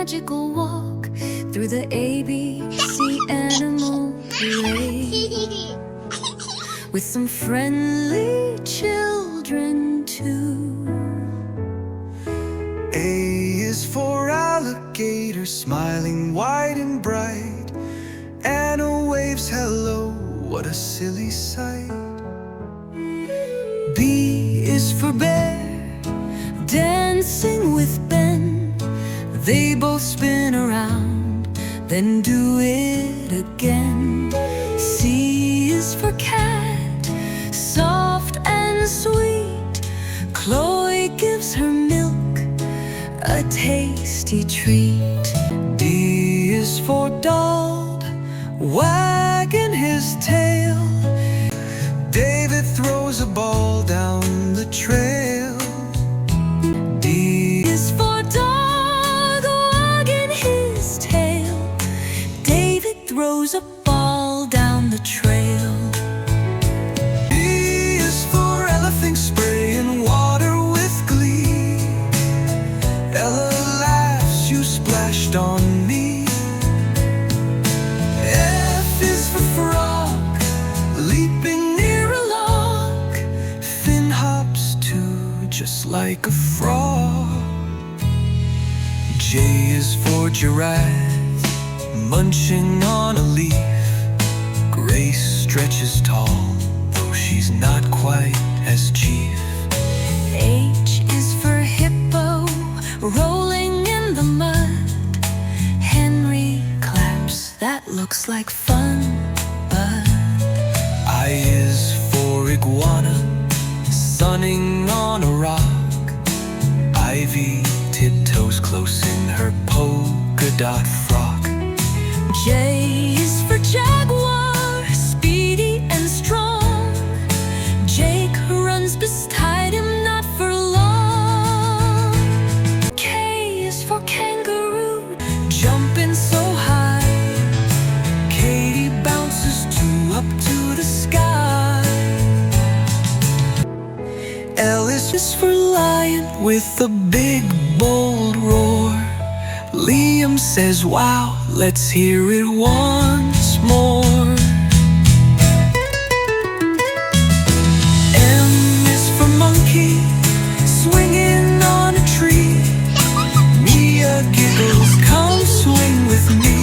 magical walk through the ABC animal parade with some friendly children too. A is for alligator, smiling wide and bright. Anna waves hello, what a silly sight. B is for bear, dancing with Ben. They both spin around, then do it again. C is for cat, soft and sweet. Chloe gives her milk, a tasty treat. D is for dog, wagging his tail. David throws a ball down the trail. D is for dog, wagging his tail. David throws a ball down the trail. E is for elephant, spraying water with glee. Ella laughs, you splashed on me. F is for frog, leaping near a log. Finn hops too, just like a frog. J is for giraffe, munching on a leaf. Grace stretches tall, though she's not quite as chief. H is for hippo, rolling in the mud. Henry claps, that looks like fun, but I is for iguana, sunning on a rock. Ivy tiptoes close in her polka dot frock. J is for jaguar, speedy and strong. Jake runs beside him, not for long. K is for kangaroo, jumping so high. Katie bounces up to the sky. L is for lion, with a big bold roar. Liam says wow, let's hear it once more. M is for monkey, swinging on a tree. Mia giggles, come swing with me.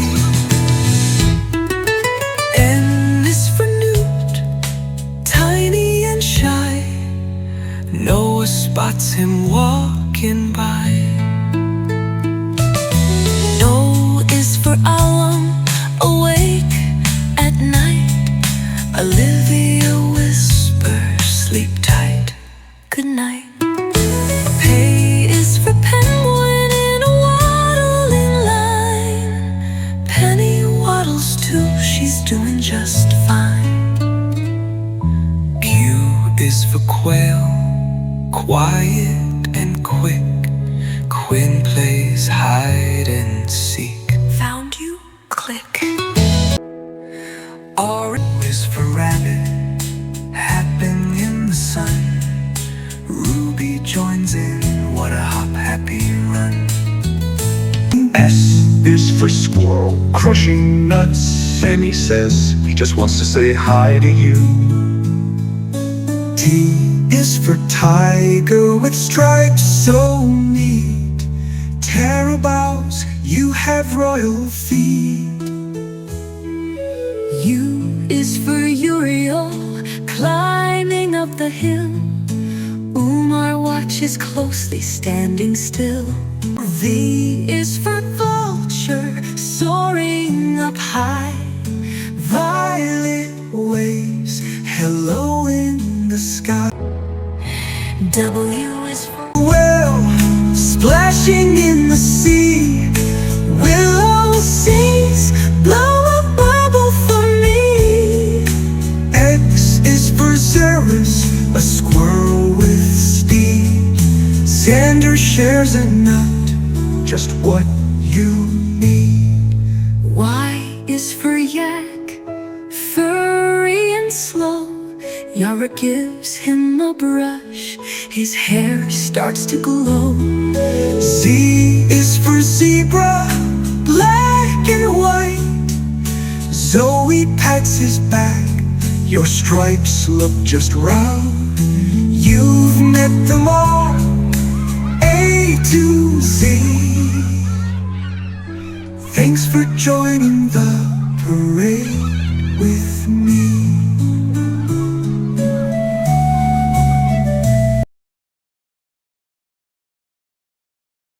N is for newt, tiny and shy. Noah spots him walking by. O is for alum, awake at night. Olivia whispers, sleep tight, good night. P is for penguin in a waddling line. Penny waddles too, she's doing just fine. Q is for quail, quiet and quick. Quinn plays hide and seek. found you, click. R is for rabbit, happen in the sun. Ruby joins in, what a hop happy run. S is for squirrel, crushing nuts, and he says he just wants to say hi to you. T is for tiger, with stripes so neat. Terribles, you have royal feet. U is for Uriel, climbing up the hill. Umar watches closely, standing still. V is for vulture, soaring up high. Violet waves, hello in the sky. W is for whale, splashing in the sea. Willow sings, blow a bubble for me. X is for Xerus, a squirrel with speed. Xander shares a nut, just what you need. Y is for yak, furry and slow. Yara gives him a brush, his hair starts to glow. Z is for zebra, pats his back. Your stripes look just round. You've met them all, A to Z. Thanks for joining the